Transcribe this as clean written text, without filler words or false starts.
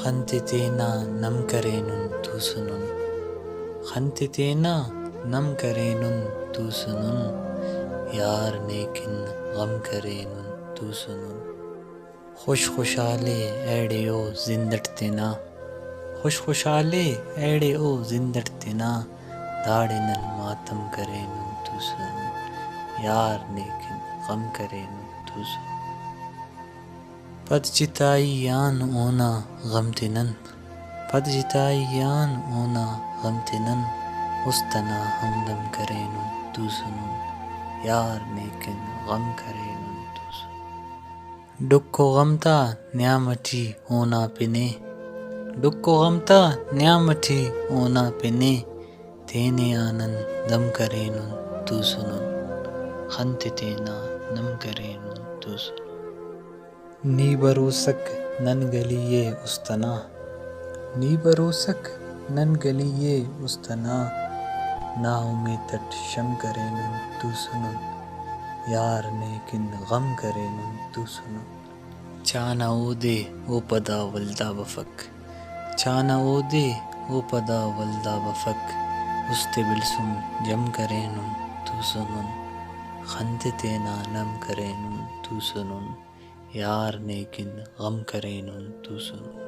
خنت تینا نم کرینن تو سنن خنت تینا نم کرینن تو سنن یار نیکن غم کرینن تو سنن خوش خوشالے ایڑے او زندٹ تینا خوش خوشالے ایڑے او زندٹ تینا داڑنل ماتم کرینن تو سنن یار نیکن غم کرینن تو سنن پد چتائی یان اونا غم تنن پد چتائی یان اونا غم تنن استنا ہمدم کرینن تو سنن یار نیکن غم کرینن تو سنن ڈکو غمتا نیامٹی اونا پنے ڈکو غمتا نیامٹی اونا پنے تینے آنن دم کرینن تو سنن خنت تینا نم کرینن تو سنن نی بروسک نن گلیے استنا نی بروسک نن گلیے استنا نا امی تٹ شم کرینن تو سنن یار نیکن غم کرینن تو سنن چانا او دے او پدا ولدا بفک چانا او دے او پدا ولدا بفک است بلسم جم کرینن تو سنن خنت تینا نم کرینن تو سنن یار نیکن غم کرینن تو سنن